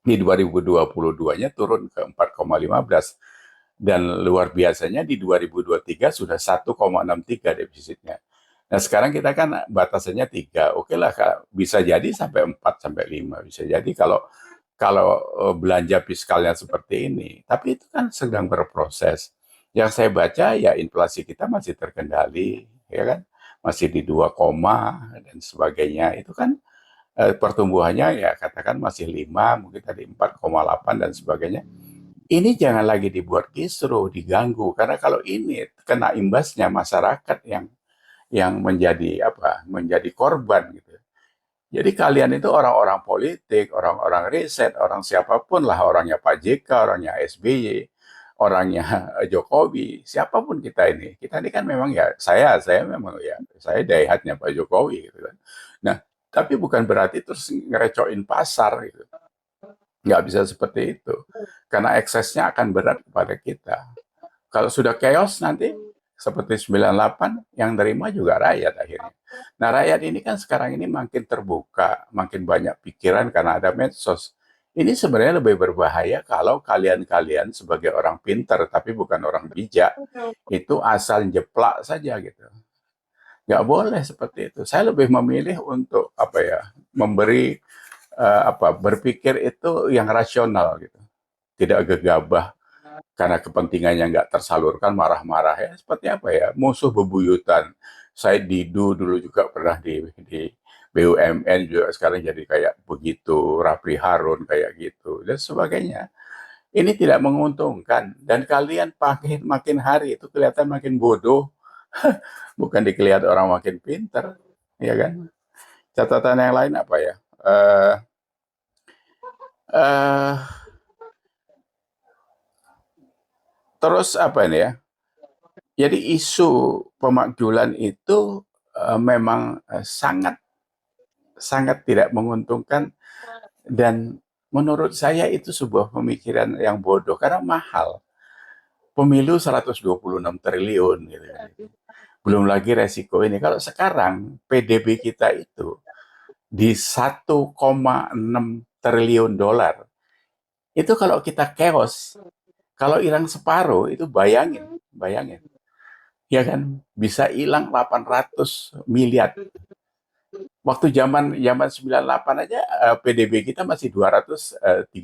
di 2022-nya turun ke 4,15 dan luar biasanya di 2023 sudah 1,63 defisitnya. Nah, sekarang kita kan batasannya 3. Oke lah, bisa jadi sampai 4 sampai 5 bisa jadi kalau belanja fiskalnya seperti ini. Tapi itu kan sedang berproses. Yang saya baca ya inflasi kita masih terkendali, ya kan? Masih di 2, dan sebagainya. Itu kan pertumbuhannya ya katakan masih 5, mungkin tadi 4,8 dan sebagainya. Ini jangan lagi dibuat kisruh, diganggu karena kalau ini kena imbasnya masyarakat yang menjadi korban gitu. Jadi kalian itu orang-orang politik, orang-orang riset, orang siapapun lah, orangnya Pak JK, orangnya SBY, orangnya Jokowi, siapapun kita ini kan memang ya saya memang ya saya daihatnya Pak Jokowi gitu kan. Nah, tapi bukan berarti terus ngerecoin pasar gitu. Nggak bisa seperti itu. Karena eksesnya akan berat kepada kita. Kalau sudah chaos nanti seperti 98 yang terima juga rakyat akhirnya. Nah, rakyat ini kan sekarang ini makin terbuka, makin banyak pikiran karena ada medsos. Ini sebenarnya lebih berbahaya kalau kalian sebagai orang pintar tapi bukan orang bijak, itu asal jeplak saja gitu. Nggak boleh seperti itu. Saya lebih memilih untuk memberi berpikir itu yang rasional gitu. Tidak gegabah karena kepentingannya nggak tersalurkan, marah-marah ya seperti musuh bebuyutan Saya Didu dulu juga pernah di BUMN juga sekarang jadi kayak begitu, Rapli Harun kayak gitu dan sebagainya. Ini tidak menguntungkan dan kalian makin hari itu kelihatan makin bodoh, bukan dikelihat orang makin pinter, ya kan? Catatan yang lain apa ya? Eh eh Terus apa ini ya? Jadi isu pemakzulan itu memang sangat sangat tidak menguntungkan dan menurut saya itu sebuah pemikiran yang bodoh karena mahal. Pemilu 126 triliun gitu kan. Belum lagi resiko ini. Kalau sekarang PDB kita itu di 1,6 triliun dolar. Itu kalau kita chaos, kalau hilang separuh itu bayangin, bayangin. Ya kan bisa hilang 800 miliar. Waktu zaman zaman 98 aja PDB kita masih 230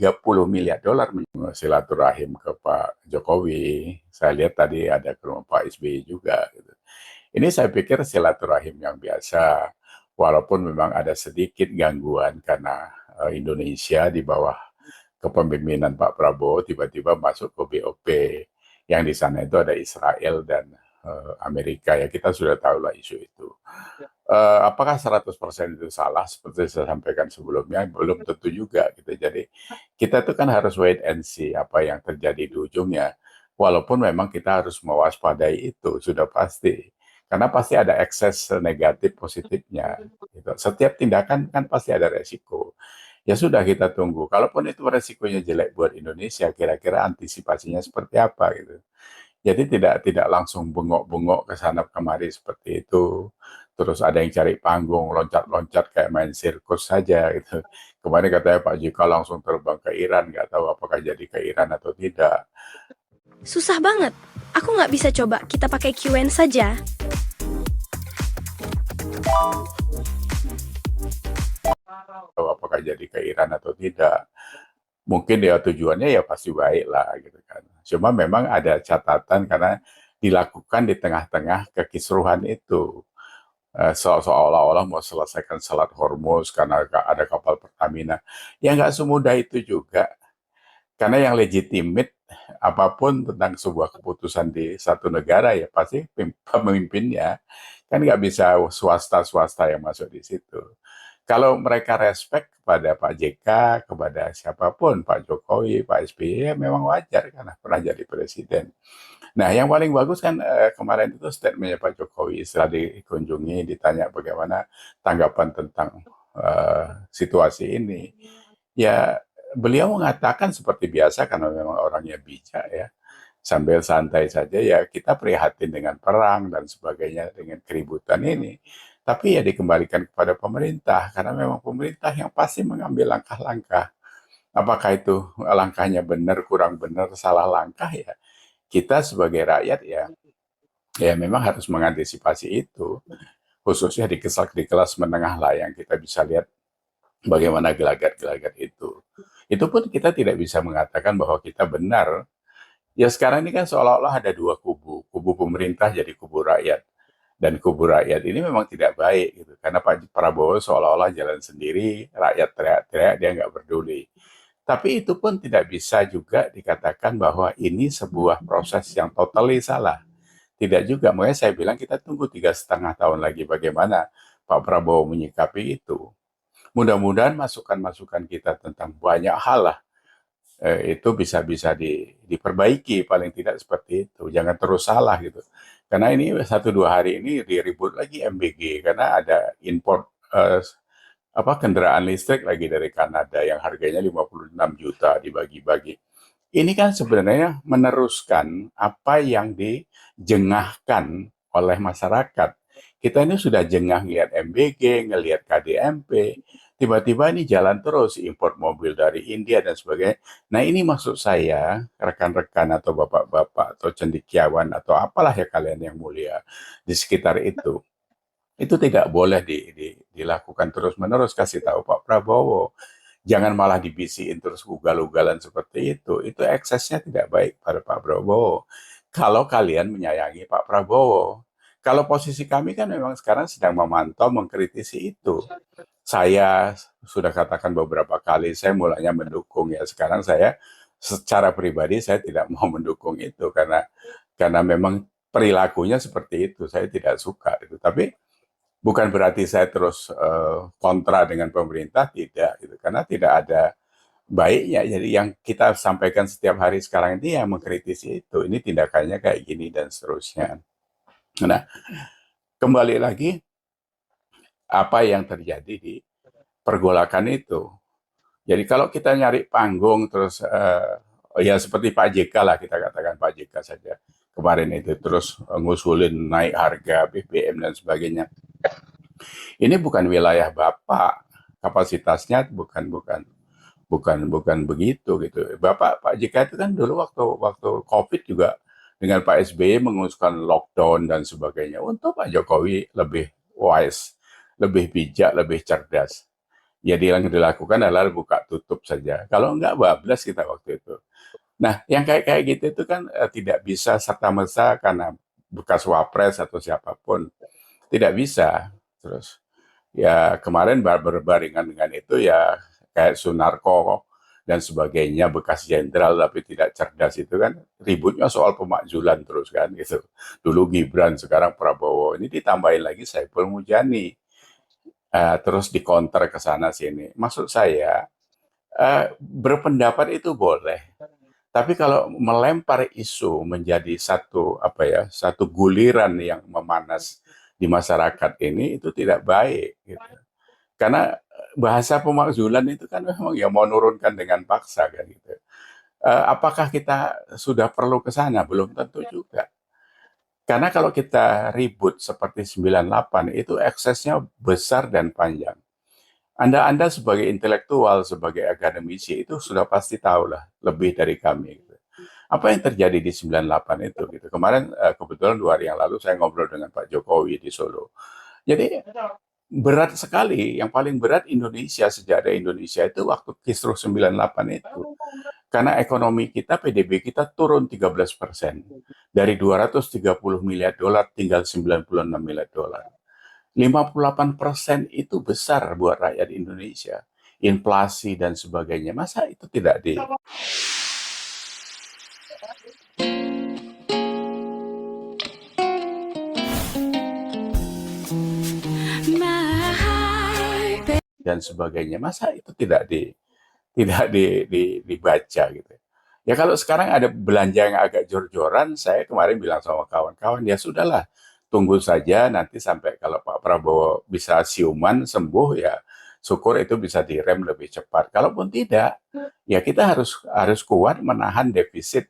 miliar dolar. Silaturahim ke Pak Jokowi. Saya lihat tadi ada ke rumah Pak SBY juga gitu. Ini saya pikir silaturahim yang biasa, walaupun memang ada sedikit gangguan karena Indonesia di bawah kepemimpinan Pak Prabowo tiba-tiba masuk ke BOP. Yang di sana itu ada Israel dan Amerika, ya kita sudah tahu lah isu itu. Apakah 100% itu salah seperti saya sampaikan sebelumnya? Belum tentu juga gitu. Jadi kita tuh kan harus wait and see apa yang terjadi di ujungnya. Walaupun memang kita harus mewaspadai itu sudah pasti. Karena pasti ada ekses negatif positifnya. Gitu. Setiap tindakan kan pasti ada resiko. Ya sudah kita tunggu. Kalaupun itu resikonya jelek buat Indonesia, kira-kira antisipasinya seperti apa gitu. Jadi tidak langsung bengok-bengok ke sana kemari seperti itu. Terus ada yang cari panggung, loncat-loncat kayak main sirkus saja gitu. Kemarin katanya Pak JK langsung terbang ke Iran, nggak tahu apakah jadi ke Iran atau tidak. Susah banget. Aku nggak bisa coba kita pakai QN saja. Tahu apakah jadi ke Iran atau tidak. Mungkin ya tujuannya ya pasti baik lah gitu kan. Cuma memang ada catatan karena dilakukan di tengah-tengah kekisruhan itu. Seolah-olah mau selesaikan Selat Hormuz karena ada kapal Pertamina. Ya nggak semudah itu juga. Karena yang legitimate apapun tentang sebuah keputusan di satu negara ya pasti pemimpinnya. Kan nggak bisa swasta-swasta yang masuk di situ. Kalau mereka respect kepada Pak JK, kepada siapapun, Pak Jokowi, Pak SBY, ya memang wajar karena pernah jadi presiden. Nah, yang paling bagus kan kemarin itu statementnya Pak Jokowi setelah dikunjungi, ditanya bagaimana tanggapan tentang situasi ini. Ya, beliau mengatakan seperti biasa karena memang orangnya bijak ya, sambil santai saja ya kita prihatin dengan perang dan sebagainya dengan keributan ini. Tapi ya dikembalikan kepada pemerintah karena memang pemerintah yang pasti mengambil langkah-langkah. Apakah itu langkahnya benar, kurang benar, salah langkah ya. Kita sebagai rakyat ya memang harus mengantisipasi itu. Khususnya di kelas menengah lah yang kita bisa lihat bagaimana gelagat-gelagat itu. Itu pun kita tidak bisa mengatakan bahwa kita benar. Ya sekarang ini kan seolah-olah ada dua kubu. Kubu pemerintah jadi kubu rakyat. Dan kubu rakyat ini memang tidak baik gitu. Karena Pak Prabowo seolah-olah jalan sendiri, rakyat teriak-teriak, dia nggak peduli. Tapi itu pun tidak bisa juga dikatakan bahwa ini sebuah proses yang totally salah. Tidak juga, makanya saya bilang kita tunggu 3,5 tahun lagi bagaimana Pak Prabowo menyikapi itu. Mudah-mudahan masukan-masukan kita tentang banyak hal lah itu bisa diperbaiki paling tidak seperti itu. Jangan terus salah gitu. Karena ini 1-2 hari ini diribut lagi MBG karena ada import kendaraan listrik lagi dari Kanada yang harganya 56 juta dibagi-bagi. Ini kan sebenarnya meneruskan apa yang dijengahkan oleh masyarakat. Kita ini sudah jengah ngelihat MBG, ngelihat KDMP, tiba-tiba ini jalan terus import mobil dari India dan sebagainya. Nah ini maksud saya, rekan-rekan atau bapak-bapak atau cendekiawan atau apalah ya kalian yang mulia di sekitar itu tidak boleh dilakukan terus-menerus. Kasih tahu Pak Prabowo, jangan malah dibisikin terus ugal-ugalan seperti itu. Itu eksesnya tidak baik pada Pak Prabowo. Kalau kalian menyayangi Pak Prabowo, Kalau posisi kami kan memang sekarang sedang memantau, mengkritisi itu. Saya sudah katakan beberapa kali, saya mulanya mendukung ya. Sekarang saya secara pribadi saya tidak mau mendukung itu karena memang perilakunya seperti itu. Saya tidak suka itu. Tapi bukan berarti saya terus kontra dengan pemerintah, tidak gitu. Karena tidak ada baiknya. Jadi yang kita sampaikan setiap hari sekarang ini yang mengkritisi itu. Ini tindakannya kayak gini dan seterusnya. Nah, kembali lagi apa yang terjadi di pergolakan itu. Jadi kalau kita nyari panggung terus ya seperti Pak JK lah, kita katakan Pak JK saja kemarin itu terus ngusulin naik harga BBM dan sebagainya. Ini bukan wilayah Bapak, kapasitasnya bukan begitu gitu. Pak JK itu kan dulu waktu COVID juga dengan Pak SBY mengusulkan lockdown dan sebagainya. Untuk Pak Jokowi lebih wise, lebih bijak, lebih cerdas. Jadi yang dilakukan adalah buka tutup saja. Kalau enggak bablas kita waktu itu. Nah, yang kayak gitu itu kan tidak bisa serta-merta karena bekas wapres atau siapapun. Tidak bisa. Terus ya kemarin berbarengan dengan itu ya kayak Sunarko dan sebagainya, bekas jenderal tapi tidak cerdas itu kan ributnya soal pemakzulan terus kan gitu. Dulu Gibran, sekarang Prabowo. Ini ditambahin lagi Saiful Mujani. Terus dikonter ke sana sini. Maksud saya berpendapat itu boleh, tapi kalau melempar isu menjadi satu guliran yang memanas di masyarakat ini itu tidak baik. Gitu. Karena bahasa pemakzulan itu kan memang ya mau nurunkan dengan paksa kan gitu. Apakah kita sudah perlu ke sana? Belum tentu juga. Karena kalau kita ribut seperti 98 itu eksesnya besar dan panjang. Anda sebagai intelektual, sebagai akademisi itu sudah pasti tahu lah lebih dari kami. Gitu. Apa yang terjadi di 98 itu? Gitu. Kemarin kebetulan 2 hari yang lalu saya ngobrol dengan Pak Jokowi di Solo. Jadi berat sekali. Yang paling berat Indonesia, sejarah Indonesia itu waktu kisruh 98 itu. Karena ekonomi kita, PDB kita turun 13%. Dari 230 miliar dolar tinggal 96 miliar dolar. 58% itu besar buat rakyat Indonesia. Inflasi dan sebagainya. Masa itu tidak di... dan sebagainya. Masa itu dibaca gitu. Ya kalau sekarang ada belanja yang agak jor-joran, saya kemarin bilang sama kawan-kawan, ya sudahlah, tunggu saja nanti sampai kalau Pak Prabowo bisa siuman sembuh ya syukur itu bisa direm lebih cepat. Kalaupun tidak, ya kita harus kuat menahan defisit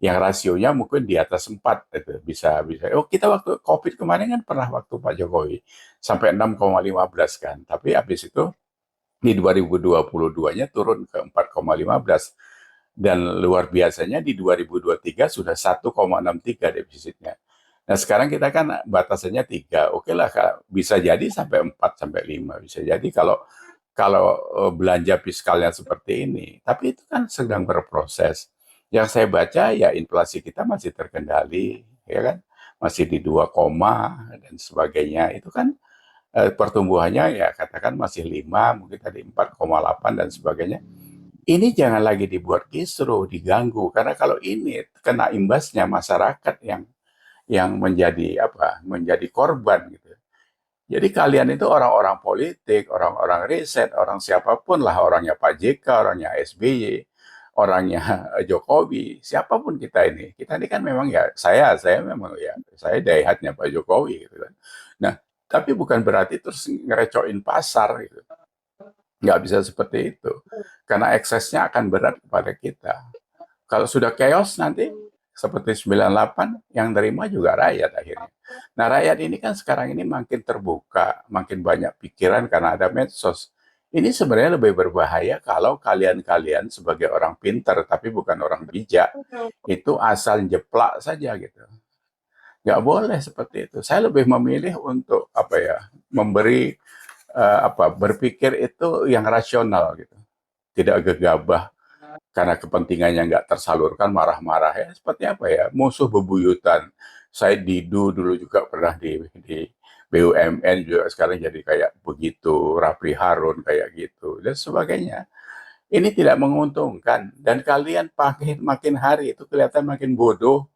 yang rasionya mungkin di atas 4 itu bisa. Oh, kita waktu Covid kemarin kan pernah waktu Pak Jokowi sampai 6,15 kan. Tapi habis itu di 2022-nya turun ke 4,15 dan luar biasanya di 2023 sudah 1,63 defisitnya. Nah, sekarang kita kan batasannya 3. Oke lah, bisa jadi sampai 4 sampai 5 bisa jadi kalau belanja fiskalnya seperti ini. Tapi itu kan sedang berproses. Yang saya baca ya inflasi kita masih terkendali, ya kan? Masih di 2, dan sebagainya. Itu kan pertumbuhannya ya katakan masih 5, mungkin tadi 4,8 dan sebagainya. Ini jangan lagi dibuat kisruh, diganggu karena kalau ini kena imbasnya masyarakat yang menjadi korban gitu. Jadi kalian itu orang-orang politik, orang-orang riset, orang siapapun lah, orangnya Pak JK, orangnya SBY, orangnya Jokowi, siapapun kita ini kan memang ya saya memang ya saya daihatnya Pak Jokowi gitu kan. Nah, tapi bukan berarti terus ngerecoin pasar gitu. Nggak bisa seperti itu. Karena eksesnya akan berat kepada kita. Kalau sudah chaos nanti seperti 98 yang terima juga rakyat akhirnya. Nah, rakyat ini kan sekarang ini makin terbuka, makin banyak pikiran karena ada medsos. Ini sebenarnya lebih berbahaya kalau kalian sebagai orang pintar tapi bukan orang bijak, itu asal jeplak saja gitu. Nggak boleh seperti itu. Saya lebih memilih untuk memberi berpikir itu yang rasional gitu. Tidak gegabah karena kepentingannya nggak tersalurkan marah-marah ya seperti apa ya, musuh bebuyutan. Said Didu dulu juga pernah di BUMN juga sekarang jadi kayak begitu, Rapli Harun kayak gitu dan sebagainya. Ini tidak menguntungkan dan kalian makin hari itu kelihatan makin bodoh,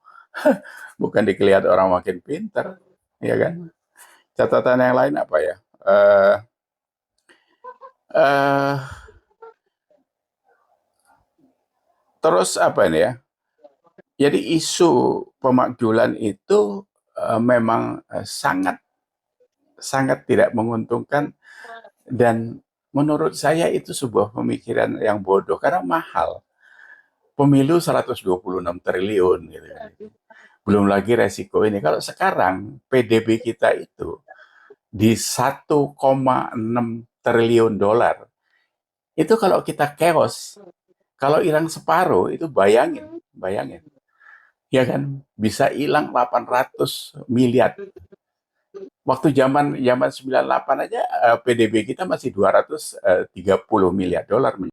bukan dikelihat orang makin pinter, ya kan? Catatan yang lain apa ya? Eh eh, terus apa ini ya? Jadi isu pemakzulan itu memang sangat sangat tidak menguntungkan dan menurut saya itu sebuah pemikiran yang bodoh karena mahal. Pemilu 126 triliun gitu kan. Belum lagi resiko ini. Kalau sekarang PDB kita itu di 1,6 triliun dolar. Itu kalau kita chaos, kalau hilang separuh itu bayangin, bayangin. Ya kan bisa hilang 800 miliar. Waktu zaman zaman 98 aja PDB kita masih 230 miliar dolar.